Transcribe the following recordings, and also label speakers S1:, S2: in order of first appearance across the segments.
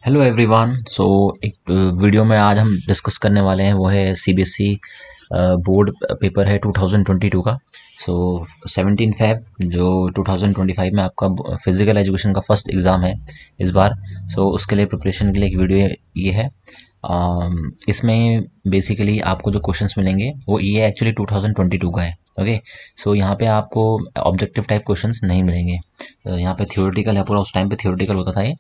S1: Hello everyone. एक video में आज हम डिस्कस करने वाले हैं वो है सीबीएसई बोर्ड पेपर है 2022 का। 17 फेब जो 2025 में आपका फिजिकल एजुकेशन का फर्स्ट एग्ज़ाम है इस बार। उसके लिए प्रिपरेशन के लिए एक वीडियो ये है। इसमें बेसिकली आपको जो क्वेश्चंस मिलेंगे वो ये एक्चुअली 2022 का है। ओके, यहाँ पे आपको ऑब्जेक्टिव टाइप क्वेश्चंस नहीं मिलेंगे। यहाँ पे थ्योरेटिकल है पूरा, उस टाइम पे थ्योरेटिकल होता था ये।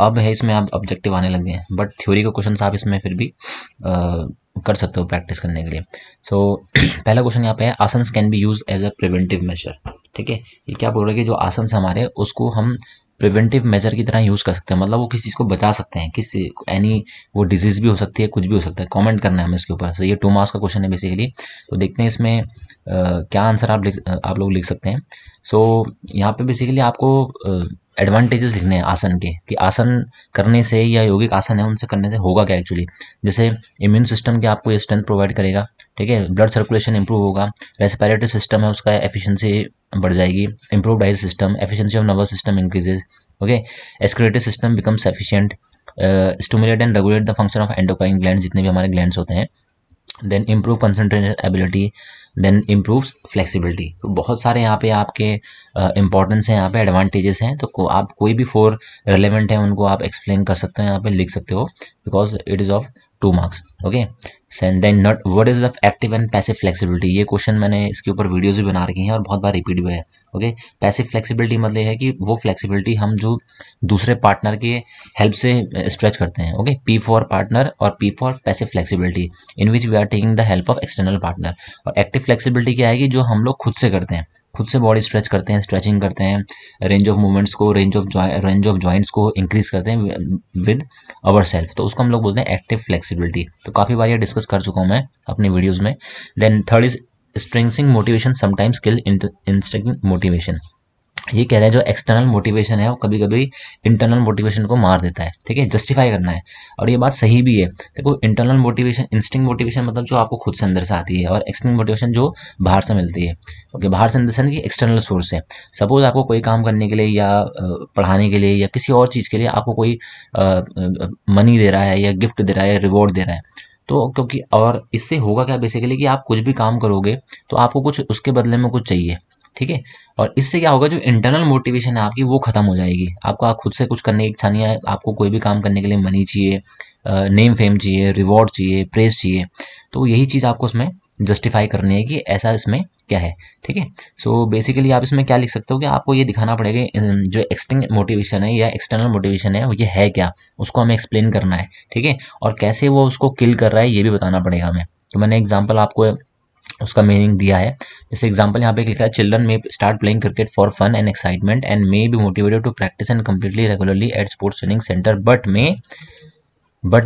S1: अब है इसमें आप ऑब्जेक्टिव आने लगे हैं, बट थ्योरी के क्वेश्चंस आप इसमें फिर भी कर सकते हो प्रैक्टिस करने के लिए। पहला क्वेश्चन यहाँ पे है, asanas can be use as a preventive measure. ठीक है, ये क्या बोल रहा है कि जो आसन्स हमारे उसको हम प्रिवेंटिव मेजर की तरह यूज़ कर सकते हैं, मतलब वो किसी चीज़ को बचा सकते हैं, किसी एनी वो डिजीज़ भी हो सकती है, कुछ भी हो सकता है। कमेंट करना है हमें इसके ऊपर। ये 2 मार्क्स का क्वेश्चन है बेसिकली। तो देखते हैं इसमें क्या आंसर आप लोग लिख सकते हैं। यहाँ पे बेसिकली आपको एडवांटेजेस लिखने हैं आसन के, कि आसन करने से या योगिक आसन है उनसे करने से होगा क्या एक्चुअली। जैसे इम्यून सिस्टम के आपको ये स्ट्रेंथ प्रोवाइड करेगा, ठीक है, ब्लड सर्कुलेशन इंप्रूव होगा, रेस्पिरेटरी सिस्टम है उसका एफिशिएंसी बढ़ जाएगी, इंप्रूव डाइज system, efficiency of nervous system increases, okay, excretory system becomes efficient, stimulate and regulate the function of endocrine gland, जितने भी हमारे ग्लैंड्स होते हैं, then improve concentration ability, then improves flexibility. तो बहुत सारे यहाँ पे आपके इंपॉर्टेंस हैं, यहाँ पे एडवांटेजेस हैं। तो आप कोई भी 4 रेलेवेंट हैं उनको आप एक्सप्लेन कर सकते हो, यहाँ पे लिख सकते हो, because it is of 2 marks. Okay, then not what is the active and passive flexibility. ये क्वेश्चन मैंने इसके ऊपर वीडियोज भी बना रखी हैं और बहुत बार रिपीट भी है। ओके, पैसिव फ्लेक्सिबिलिटी मतलब है कि वो फ्लेक्सिबिलिटी हम जो दूसरे पार्टनर के हेल्प से स्ट्रेच करते हैं। ओके, पी फॉर पार्टनर और P for passive flexibility, in which we are taking the help of external partner. और एक्टिव फ्लेक्सिबिलिटी क्या है कि जो हम लोग खुद से करते हैं, खुद से बॉडी स्ट्रेच करते हैं, स्ट्रेचिंग करते हैं, रेंज ऑफ मूवमेंट्स को, रेंज ऑफ जॉइंट्स को इंक्रीज करते हैं विद अवर सेल्फ, तो उसको हम लोग बोलते हैं एक्टिव फ्लेक्सिबिलिटी। तो काफ़ी बार ये डिस्कस कर चुका हूँ मैं अपनी वीडियोज़ में। Then third is strengthening motivation sometimes kill instinctive motivation. ये कह रहे हैं जो एक्सटर्नल मोटिवेशन है वो कभी कभी इंटरनल मोटिवेशन को मार देता है। ठीक है, जस्टिफाई करना है, और ये बात सही भी है। देखो, इंटरनल मोटिवेशन, इंस्टिंक्ट मोटिवेशन मतलब जो आपको खुद से अंदर से आती है, और एक्सटर्नल मोटिवेशन जो बाहर से मिलती है। ओके, बाहर से इन द सेंस कि एक्सटर्नल सोर्स है। सपोज आपको कोई काम करने के लिए या पढ़ाने के लिए या किसी और चीज़ के लिए आपको कोई मनी दे रहा है या गिफ्ट दे रहा है या रिवॉर्ड दे रहा है, तो क्योंकि और इससे होगा क्या बेसिकली कि आप कुछ भी काम करोगे तो आपको कुछ उसके बदले में कुछ चाहिए। ठीक है, और इससे क्या होगा, जो इंटरनल मोटिवेशन है आपकी वो खत्म हो जाएगी। आपको खुद से कुछ करने की इच्छा नहीं है, आपको कोई भी काम करने के लिए मनी चाहिए, नेम फेम चाहिए, रिवॉर्ड चाहिए, प्रेज चाहिए। तो यही चीज़ आपको उसमें जस्टिफाई करनी है कि ऐसा इसमें क्या है। ठीक है, बेसिकली आप इसमें क्या लिख सकते हो कि आपको ये दिखाना पड़ेगा जो एक्सटिंग मोटिवेशन है या एक्सटर्नल मोटिवेशन है वो ये है क्या, उसको हमें एक्सप्लेन करना है। ठीक है, और कैसे वो उसको किल कर रहा है ये भी बताना पड़ेगा हमें। तो मैंने एग्जाम्पल आपको उसका मीनिंग दिया है। जैसे एग्जांपल यहाँ पे लिखा है, children may start playing cricket for fun and excitement and may be motivated to practice and completely regularly at sports training center but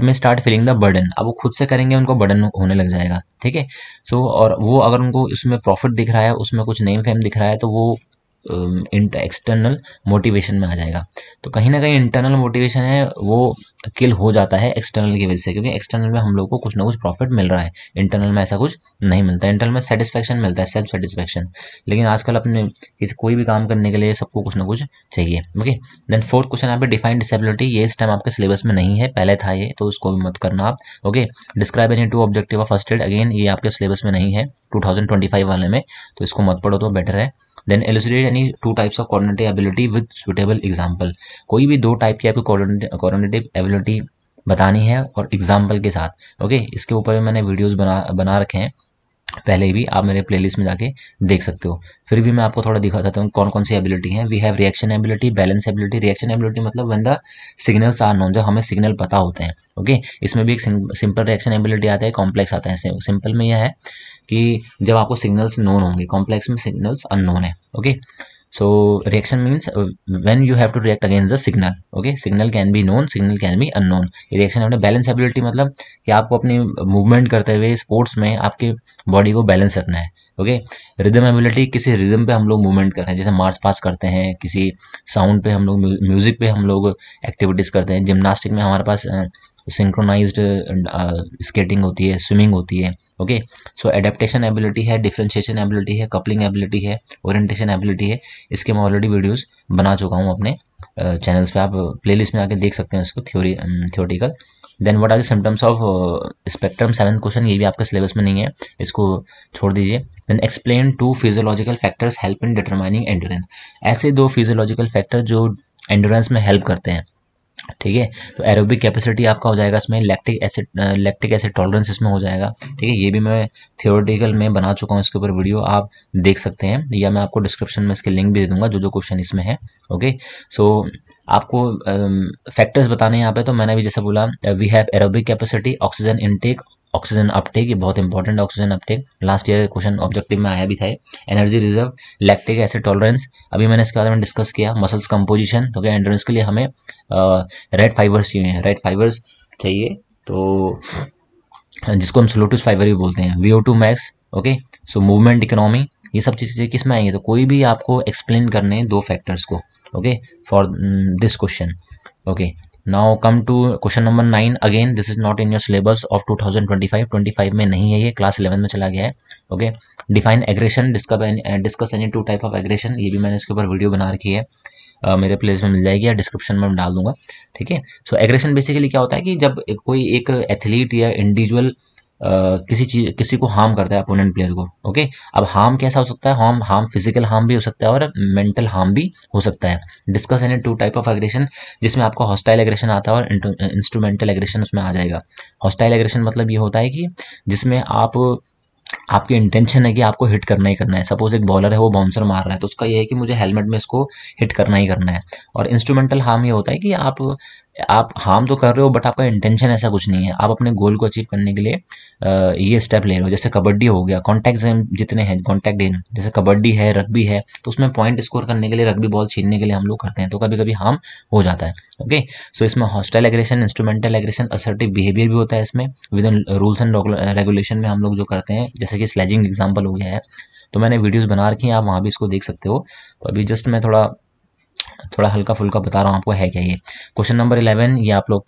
S1: may start feeling the burden. अब वो खुद से करेंगे उनको बर्डन होने लग जाएगा। ठीक है, और वो अगर उनको इसमें प्रॉफिट दिख रहा है, उसमें कुछ नेम फेम दिख रहा है, तो वो एक्सटर्नल मोटिवेशन में आ जाएगा। तो कहीं ना कहीं इंटरनल मोटिवेशन है वो किल हो जाता है एक्सटर्नल की वजह से, क्योंकि एक्सटर्नल में हम लोग को कुछ ना कुछ प्रॉफिट मिल रहा है, इंटरनल में ऐसा कुछ नहीं मिलता। इंटरनल में सेटिस्फैक्शन मिलता है, सेल्फ सेटिस्फैक्शन। लेकिन आजकल अपने कोई भी काम करने के लिए सबको कुछ ना कुछ चाहिए। ओके, देन फोर्थ क्वेश्चन यहाँ पे डिफाइन डिसेबिलिटी। ये इस टाइम आपके सिलेबस में नहीं है, पहले था ये, तो उसको भी मत करना आप। Okay, describe any 2 objective of first aid. Again ये आपके सिलेबस में नहीं है 2025 वाले में, तो इसको मत पढ़ो तो बेटर है। Then elucidate any 2 types of coordinative ability with suitable example. कोई भी 2 टाइप की आपको कोऑर्डिनेटिव एबिलिटी बतानी है और एग्जांपल के साथ। ओके, इसके ऊपर भी मैंने वीडियोस बना रखे हैं पहले भी, आप मेरे प्लेलिस्ट में जाके देख सकते हो। फिर भी मैं आपको थोड़ा दिखा देता हूँ कौन कौन सी एबिलिटी हैं। We have reaction ability, balance ability. Reaction ability मतलब when the signals are known, जब हमें सिग्नल पता होते हैं। ओके, इसमें भी एक सिंपल रिएक्शन एबिलिटी आता है, कॉम्प्लेक्स आता है। सिंपल में यह है कि जब आपको सिग्नल्स नोन होंगे, कॉम्प्लेक्स में सिग्नल्स अननोन है। Okay, so reaction means when you have to react against the signal. okay, signal can be known, signal can be unknown. Reaction अपने बैलेंस एबिलिटी मतलब कि आपको अपनी मूवमेंट करते हुए स्पोर्ट्स में आपके बॉडी को बैलेंस रखना है। ओके, रिदम एबिलिटी, किसी रिदम पे हम लोग मूवमेंट कर रहे हैं, जैसे मार्च पास करते हैं, किसी साउंड पे हम लोग, म्यूजिक पे हम लोग एक्टिविटीज करते हैं। जिम्नास्टिक में हमारे पास सिंक्रोनाइज्ड स्केटिंग होती है, स्विमिंग होती है। ओके, सो एडेप्टेशन एबिलिटी है, डिफरेंशिएशन एबिलिटी है, कपलिंग एबिलिटी है, ओरिएंटेशन एबिलिटी है। इसके मैं ऑलरेडी वीडियोस बना चुका हूँ अपने चैनल्स पे, आप प्लेलिस्ट में आके देख सकते हैं उसको, theoretical. Then what are the symptoms of spectrum, 7th question, ये भी आपके सिलेबस में नहीं है, इसको छोड़ दीजिए। Then explain 2 physiological factors help in determining endurance, ऐसे 2 फिजियोलॉजिकल फैक्टर जो एंड्योरेंस में हेल्प करते हैं, ठीक है। तो एरोबिक कैपेसिटी आपका हो जाएगा इसमें, लैक्टिक एसिड टॉलरेंस इसमें हो जाएगा, ठीक है। ये भी मैं थियोरेटिकल में बना चुका हूँ, इसके ऊपर वीडियो आप देख सकते हैं, या मैं आपको डिस्क्रिप्शन में इसके लिंक भी दे दूंगा, जो जो क्वेश्चन इसमें है। ओके, सो आपको फैक्टर्स बताने हैं यहाँ पे, तो मैंने भी जैसे बोला, we have aerobic capacity, oxygen intake, oxygen uptake, ये बहुत इंपॉर्टेंट है oxygen uptake, last year question objective में आया भी था। Energy reserve, lactic acid tolerance, अभी मैंने इसके बारे में डिस्कस किया। मसल्स कंपोजिशन, क्योंकि एंड्योरेंस के लिए हमें रेड फाइबर्स चाहिए, रेड फाइबर्स चाहिए, तो जिसको हम स्लोटस फाइबर भी बोलते हैं। VO2 max, okay. So movement economy, ये सब चीज़ें किस में आएंगी, तो कोई भी आपको एक्सप्लेन करने हैं 2 फैक्टर्स को, okay, for this question. Okay, now come to question number 9। Again this is not in your syllabus of 2025 में नहीं है, ये क्लास 11 में चला गया है। Okay, define aggression, discuss any 2 type of aggression, ये भी मैंने इसके ऊपर वीडियो बना रखी है, मेरे प्लेस में मिल जाएगी या डिस्क्रिप्शन में डाल दूंगा, ठीक है। सो एग्रेशन बेसिकली क्या होता है कि जब कोई एक एथलीट या इंडिविजुअल किसी को हार्म करता है, अपोनेंट प्लेयर को, ओके। अब हार्म कैसा हो सकता है, हार्म फिजिकल हार्म भी हो सकता है और मेंटल हार्म भी हो सकता है। Discuss any 2 type of aggression, जिसमें आपको हॉस्टाइल एग्रेशन आता है और इंस्ट्रूमेंटल एग्रेशन उसमें आ जाएगा। हॉस्टाइल एग्रेशन मतलब ये होता है कि जिसमें आपकी इंटेंशन है कि आपको हिट करना ही करना है। सपोज एक बॉलर है, वो बाउंसर मार रहा है, तो उसका ये है कि मुझे हेलमेट में इसको हिट करना ही करना है। और इंस्ट्रूमेंटल हार्म ये होता है कि आप हार्म तो कर रहे हो, बट आपका इंटेंशन ऐसा कुछ नहीं है, आप अपने गोल को अचीव करने के लिए ये स्टेप ले रहे हो। जैसे कबड्डी हो गया, कॉन्टैक्ट गेम जितने हैं, कॉन्टैक्ट गेम जैसे कबड्डी है, रग्बी है, तो उसमें पॉइंट स्कोर करने के लिए, रग्बी बॉल छीनने के लिए हम लोग करते हैं, तो कभी कभी हार्म हो जाता है। ओके, सो इसमें hostile aggression, instrumental aggression, assertive behaviour भी होता है इसमें, with in rules and regulation में हम लोग जो करते हैं, जैसे कि स्लेजिंग एग्जाम्पल हो गया है, तो मैंने वीडियोस बना रखी हैं, आप वहाँ भी इसको देख सकते हो। तो अभी जस्ट मैं थोड़ा हल्का फुल्का बता रहा हूँ आपको है क्या ये। क्वेश्चन नंबर 11, ये आप लोग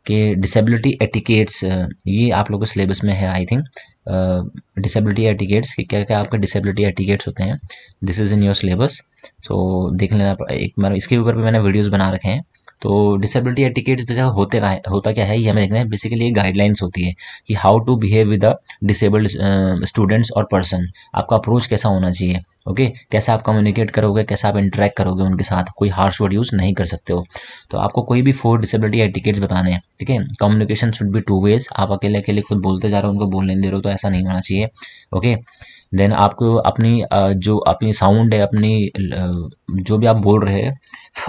S1: के डिसेबिलिटी एटिकेट्स, ये आप लोग के सिलेबस में है आई थिंक। डिसेबिलिटी एटिकेट्स, क्या क्या आपके डिसेबिलिटी एटिकेट्स होते हैं, this is in your syllabus, so देख लेना एक बार, इसके ऊपर भी मैंने वीडियोस बना रखे हैं। तो डिसेबिलिटी एटिकेट्स होता क्या है, ये हमें देखना है। बेसिकली ये गाइडलाइंस होती है कि how to behave with the disabled students और पर्सन, आपका अप्रोच कैसा होना चाहिए, ओके। कैसा आप कम्युनिकेट करोगे, कैसा आप इंटरेक्ट करोगे उनके साथ, कोई हार्श वर्ड यूज़ नहीं कर सकते हो। तो आपको कोई भी 4 डिसेबिलिटी एटिकेट्स बताने हैं, ठीक है। कम्युनिकेशन शुड बी 2 वेज, आप अकेले अकेले खुद बोलते जा रहे हो, उनको बोलने नहीं दे रहे हो, तो ऐसा नहीं होना चाहिए, ओके। देन आपको जो अपनी साउंड है, जो भी आप बोल रहे हैं,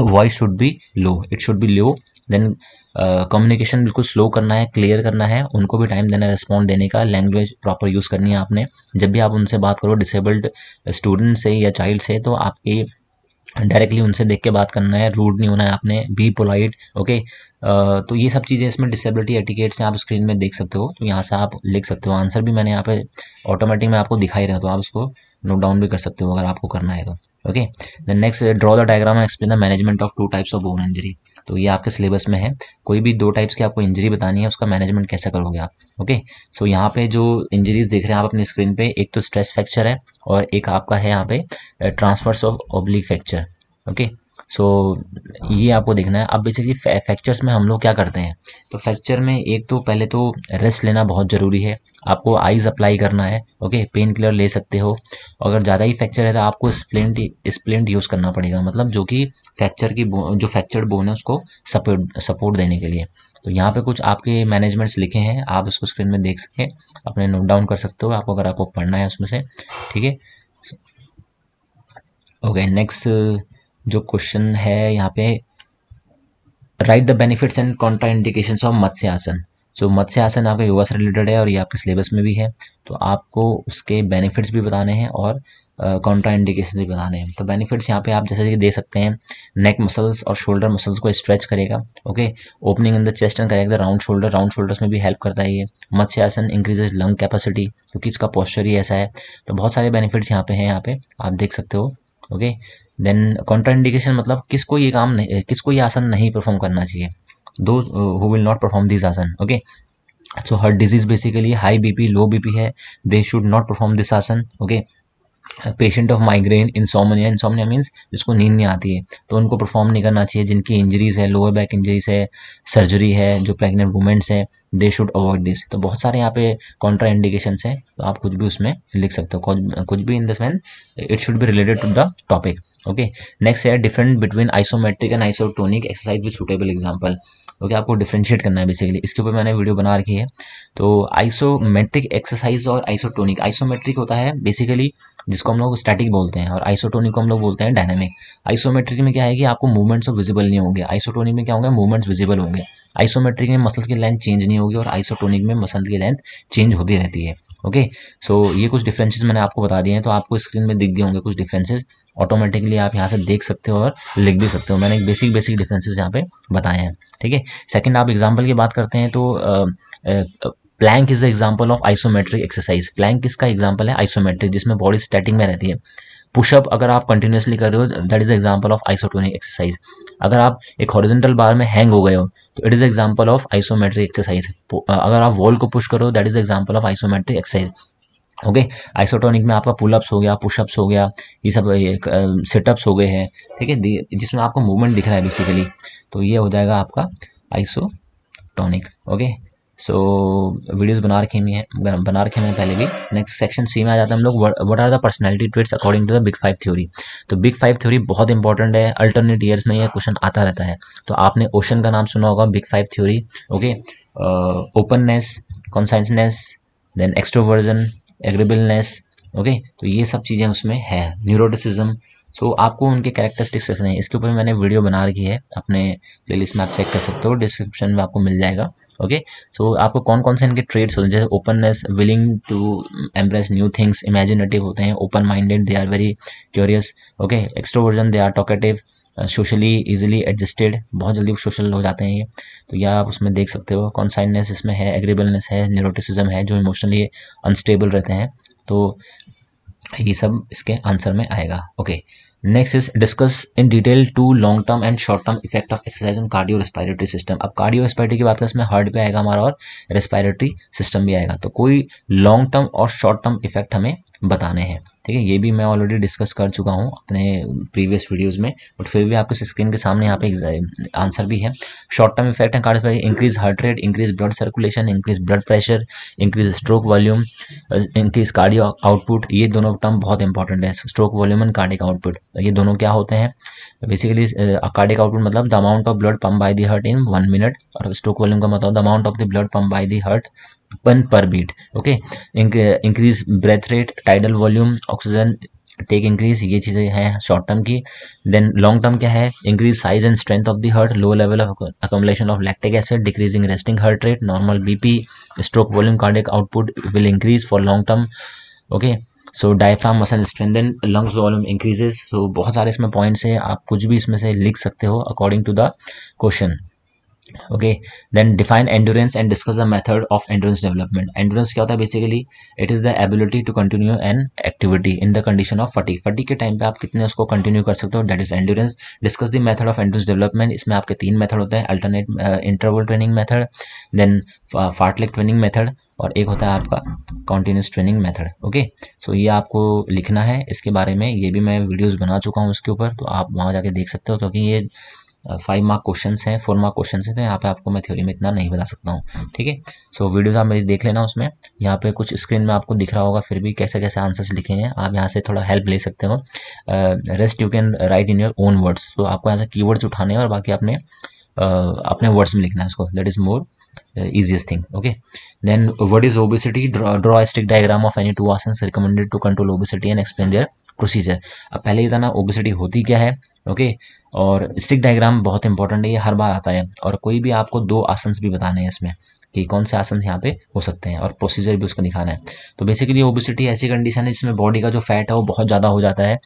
S1: voice should be low, it should be low. Then communication बिल्कुल स्लो करना है, क्लियर करना है, उनको भी टाइम देना है रिस्पॉन्ड देने का, लैंग्वेज प्रॉपर यूज़ करनी है आपने। जब भी आप उनसे बात करो डिसेबल्ड स्टूडेंट से या चाइल्ड से, तो आपकी डायरेक्टली उनसे देख के बात करना है, रूड नहीं होना है आपने, बी पोलाइट, ओके। तो ये सब चीज़ें इसमें डिसेबिलिटी एटिकेट्स हैं, आप स्क्रीन में देख सकते हो, तो यहाँ से आप लिख सकते हो। आंसर भी मैंने यहाँ पे ऑटोमेटिक में आपको दिखाई रहा, तो आप इसको नोट डाउन भी कर सकते हो अगर आपको करना है तो, okay. Then next, draw the diagram and explain the management of 2 types of bone injury, तो ये आपके सिलेबस में है। कोई भी 2 टाइप्स की आपको इंजरी बतानी है, उसका मैनेजमेंट कैसे करोगे आप, ओके। सो यहाँ पे जो इंजरीज देख रहे हैं आप अपनी स्क्रीन पे, एक तो स्ट्रेस फ्रैक्चर है और एक आपका है यहाँ पे transverse of oblique fracture, okay. So ये आपको देखना है। अब बेसिकली फ्रैक्चर्स में हम लोग क्या करते हैं, तो फ्रैक्चर में एक तो पहले तो रेस्ट लेना बहुत ज़रूरी है, आपको आइज अप्लाई करना है, ओके। पेन किलर ले सकते हो, अगर ज़्यादा ही फ्रैक्चर है तो आपको स्प्लिंट यूज़ करना पड़ेगा, मतलब जो कि जो फ्रैक्चर्ड बोन है उसको सपोर्ट देने के लिए। तो यहाँ पे कुछ आपके मैनेजमेंट्स लिखे हैं, आप इसको स्क्रीन में देख सके, अपने नोट डाउन कर सकते हो आपको, अगर आपको पढ़ना है उसमें से, ठीक है। ओके, नेक्स्ट जो क्वेश्चन है यहाँ पे, write the benefits and contraindications of Matsya asana. So मत्स्य आसन आपके योगा से रिलेटेड है और ये आपके सिलेबस में भी है, तो आपको उसके बेनिफिट्स भी बताने हैं और कॉन्ट्रा इंडिकेशन भी बताने हैं। तो बेनिफिट्स यहाँ पे आप जैसे कि दे सकते हैं, नेक मसल्स और शोल्डर मसल्स को स्ट्रेच करेगा, okay. Opening in the chest and correct the round shoulders में भी हेल्प करता है ये। मत्स्य आसन इंक्रीजेज लंग कैपेसिटी, क्योंकि इसका पोस्चर ही ऐसा है। तो बहुत सारे बेनिफिट्स यहाँ पे हैं, यहाँ पे आप देख सकते हो, ओके। देन कॉन्ट्राइंडिकेशन मतलब किसको ये आसन नहीं परफॉर्म करना चाहिए, those who will not perform this asana, okay. So हर disease basically high BP low BP है, they should not perform this asana, okay. Patient of migraine, insomnia, insomnia means जिसको नींद नहीं आती है, तो उनको परफॉर्म नहीं करना चाहिए। जिनकी इंजरीज है, लोअर बैक इंजरीज है, सर्जरी है, जो प्रेग्नेंट वुमेन्स हैं, दे शुड अवॉइड दिस। तो बहुत सारे यहाँ पे कॉन्ट्रा इंडिकेशंस हैं, तो आप कुछ भी उसमें लिख सकते हो, कुछ भी in this manner, it should be related to the topic. Okay, next है different between isometric and isotonic exercise with suitable example. Okay, आपको डिफरेंशिएट करना है बेसिकली, इसके ऊपर मैंने वीडियो बना रखी है। तो आइसोमेट्रिक एक्सरसाइज और आइसोटोनिक, आइसोमेट्रिक होता है बेसिकली जिसको हम लोग स्टैटिक बोलते हैं, और आइसोटोनिक को हम लोग बोलते हैं डायनामिक। आइसोमेट्रिक में क्या है कि आपको मूवमेंट्स तो विजिबल नहीं होंगे, आइसोटोनिक में क्या होंगे, मूवमेंट्स विजिबल होंगे। आइसोमेट्रिक में मसल्स की लेंथ चेंज नहीं होगी और आइसोटोनिक में मसल की लेंथ चेंज होती रहती है। ओके, सो ये कुछ डिफरेंसेस मैंने आपको बता दिए हैं, तो आपको स्क्रीन में दिख गए होंगे कुछ डिफरेंसेस, ऑटोमेटिकली आप यहाँ से देख सकते हो और लिख भी सकते हो। मैंने एक बेसिक डिफरेंसेस यहाँ पे बताए हैं। ठीक है, सेकंड आप एग्जांपल की बात करते हैं तो plank is the example of isometric exercise. Plank किसका एग्जांपल है, आइसोमेट्रिक, जिसमें बॉडी स्टैटिक में रहती है। पुशअप अगर आप कंटिन्यूसली कर रहे हो, that is the example of isotonic exercise. अगर आप एक हॉरिजॉन्टल बार में हैंग हो गए हो, तो it is example of isometric exercise. अगर आप वॉल को पुश करो, that is example of isometric exercise. Okay, isotonic में आपका पुलअप्स हो गया, पुशअप्स हो गया, ये सब सिटअप्स हो गए हैं। ठीक है, जिसमें आपको मूवमेंट दिख रहा है बेसिकली, तो ये हो जाएगा आपका आइसोटोनिक। ओके, सो वीडियोस बना रखे हैं पहले भी। नेक्स्ट सेक्शन सी में आ जाते हैं हम लोग, what are the personality traits according to the big five theory. तो बिग फाइव थ्योरी बहुत इंपॉर्टेंट है, अल्टरनेट ईयर्स में ये क्वेश्चन आता रहता है। तो आपने ओशन का नाम सुना होगा, big five theory. Okay, openness, conscientiousness, then extroversion, agreeableness. Okay, तो ये सब चीज़ें उसमें है, न्यूरोटिसिज्म। सो आपको उनके कैरेक्टरिस्टिक्स रखने हैं, इसके ऊपर मैंने वीडियो बना रखी है, अपने प्लेलिस्ट में आप चेक कर सकते हो, डिस्क्रिप्शन में आपको मिल जाएगा। ओके, सो आपको कौन कौन से इनके ट्रेड्स होते हैं, जैसे openness, willing to embrace new things, imaginative होते हैं, open minded, they are very curious. Okay, extroversion, they are talkative, socially easily adjusted, बहुत जल्दी सोशल हो जाते हैं ये, तो यह आप उसमें देख सकते हो। कॉन्साइननेस इसमें है, एग्रीबलनेस है, न्यूरोटिसिज्म है, जो इमोशनली अनस्टेबल रहते हैं। तो ये सब इसके आंसर में आएगा। Okay, next is discuss in detail to long term and short term effect of exercise on cardio respiratory system. अब कार्डियो रेस्पिरेटरी की बात करें, इसमें हार्ट भी आएगा हमारा और रेस्पिरेटरी सिस्टम भी आएगा। तो कोई लॉन्ग टर्म और शॉर्ट टर्म इफेक्ट हमें बताने हैं। ठीक है, ये भी मैं ऑलरेडी डिस्कस कर चुका हूँ अपने प्रीवियस वीडियोस में, बट फिर भी आपके स्क्रीन के सामने यहाँ पे आंसर भी है। शॉर्ट टर्म इफेक्ट है cardio, increase heart rate, increase blood circulation, increase blood pressure, increase stroke volume, increase cardio output. ये दोनों टर्म बहुत इंपॉर्टेंट है, stroke volume and cardiac output. ये दोनों क्या होते हैं बेसिकली, कार्डियक आउटपुट मतलब the amount of blood pump by the heart in 1 minute, और स्ट्रोक वॉल्यूम का मतलब the amount of the blood pump by the heart पर beat. Okay, increase breath rate, tidal volume, oxygen take increase, ये चीज़ें हैं short term की। Then long term क्या है, increase size and strength of the heart, low level of accumulation of lactic acid, decreasing resting heart rate, normal BP, stroke volume, cardiac output will increase for long term. Okay, so diaphragm muscle strengthen, lungs volume increases. So बहुत सारे इसमें points हैं, आप कुछ भी इसमें से लिख सकते हो according to the question. Okay, then define endurance and discuss the method of endurance development. Endurance क्या होता है basically, it is the ability to continue an activity in the condition of fatigue. Fatigue के time पे आप कितने उसको continue कर सकते हो, that is endurance. Discuss the method of endurance development, इसमें आपके 3 मेथड होते हैं, alternate interval training method, then fartlek training method, और एक होता है आपका continuous training method. Okay, so ये आपको लिखना है इसके बारे में, ये भी मैं वीडियोस बना चुका हूँ उसके ऊपर, तो आप वहाँ जाके देख सकते हो, क्योंकि ये 5 मार्क क्वेश्चन हैं, 4 मार्क क्वेश्चन हैं, तो यहाँ पे आपको मैं थ्योरी में इतना नहीं बता सकता हूँ। ठीक है, सो वीडियोस आप मेरी देख लेना, उसमें यहाँ पे कुछ स्क्रीन में आपको दिख रहा होगा फिर भी कैसे कैसे आंसर्स लिखे हैं, आप यहाँ से थोड़ा हेल्प ले सकते हो। Rest you can write in your own words, तो आपको यहाँ से कीवर्ड्स उठाने हैं और बाकी अपने वर्ड्स में लिखना है उसको, that is more easiest thing. Okay, then what is obesity? Draw a stick diagram of any 2 asanas recommended to control obesity and explain their procedure. अब पहले ये था ना ओबेसिटी होती क्या है। ओके, और स्टिक डायग्राम बहुत इंपॉर्टेंट है, ये हर बार आता है, और कोई भी आपको 2 आसन्स भी बताने हैं इसमें कि कौन से आसन यहाँ पे हो सकते हैं, और प्रोसीजर भी उसका दिखाना है। तो बेसिकली ओबेसिटी ऐसी कंडीशन है जिसमें बॉडी का जो फैट है वो बहुत ज़्यादा हो जाता है,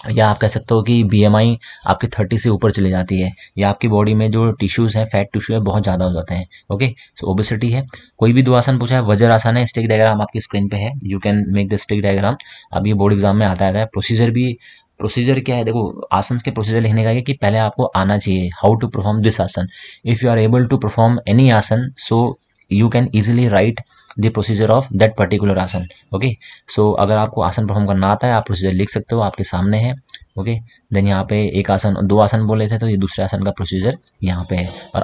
S1: या आप कह सकते हो कि बीएमआई आपकी 30 से ऊपर चली जाती है, या आपकी बॉडी में जो टिश्यूज़ हैं, फैट टिश्यू है, बहुत ज़्यादा हो जाते हैं। ओके, सो ओबेसिटी है। कोई भी 2 आसन पूछा है, वज्र आसन है, स्टिक डायग्राम आपकी स्क्रीन पे है, you can make the stick diagram. अब ये बोर्ड एग्जाम में आता है। प्रोसीजर क्या है, देखो आसन के प्रोसीजर लिखने का है कि पहले आपको आना चाहिए how to perform this asana. If you are able to perform any asana, so you can easily write the procedure of that particular asana. Okay, so अगर आपको आसन परफॉर्म करना आता है आप प्रोसीजर लिख सकते हो, आपके सामने है। ओके, देन यहाँ पे एक आसन, दो आसन बोले थे तो ये दूसरे आसन का प्रोसीजर यहाँ पे है। और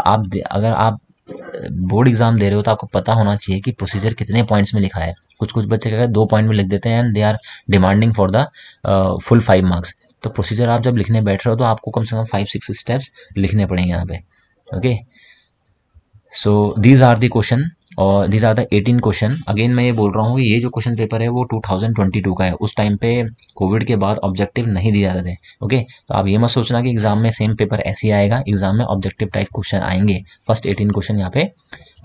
S1: अगर आप बोर्ड एग्जाम दे रहे हो तो आपको पता होना चाहिए कि प्रोसीजर कितने पॉइंट्स में लिखा है। कुछ कुछ बच्चे क्या 2 पॉइंट में लिख देते हैं and they are demanding for the full 5 marks. तो प्रोसीजर आप जब लिखने बैठ रहे हो तो आपको कम से कम 5-6 स्टेप्स लिखने पड़ेंगे यहाँ पे। Okay, so these are the question और these are the 18 question. Again मैं ये बोल रहा हूँ कि ये जो क्वेश्चन पेपर है वो 2022 का है। उस टाइम पे कोविड के बाद ऑब्जेक्टिव नहीं दिए जाते थे। ओके, तो आप ये मत सोचना कि एग्जाम में सेम पेपर ऐसे ही आएगा। एग्जाम में ऑब्जेक्टिव टाइप क्वेश्चन आएंगे। फर्स्ट 18 क्वेश्चन यहाँ पे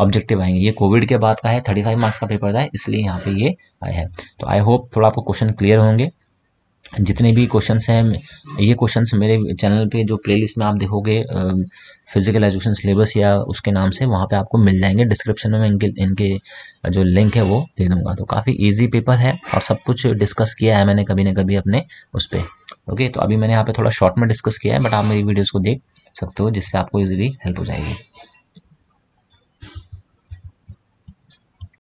S1: ऑब्जेक्टिव आएंगे। ये कोविड के बाद का है, 35 मार्क्स का पेपर था, इसलिए यहाँ पे ये आया है। तो आई होप थोड़ा आपको क्वेश्चन क्लियर होंगे। जितने भी क्वेश्चंस हैं, ये क्वेश्चंस मेरे चैनल पे जो प्लेलिस्ट में आप देखोगे फिजिकल एजुकेशन सिलेबस या उसके नाम से, वहाँ पे आपको मिल जाएंगे। डिस्क्रिप्शन में मैं इनके जो लिंक है वो दे दूंगा। तो काफ़ी इजी पेपर है और सब कुछ डिस्कस किया है मैंने कभी ना कभी अपने उस पर। ओके, तो अभी मैंने यहाँ पे थोड़ा शॉर्ट में डिस्कस किया है, बट आप मेरी वीडियोज़ को देख सकते हो जिससे आपको ईजिली हेल्प हो जाएगी।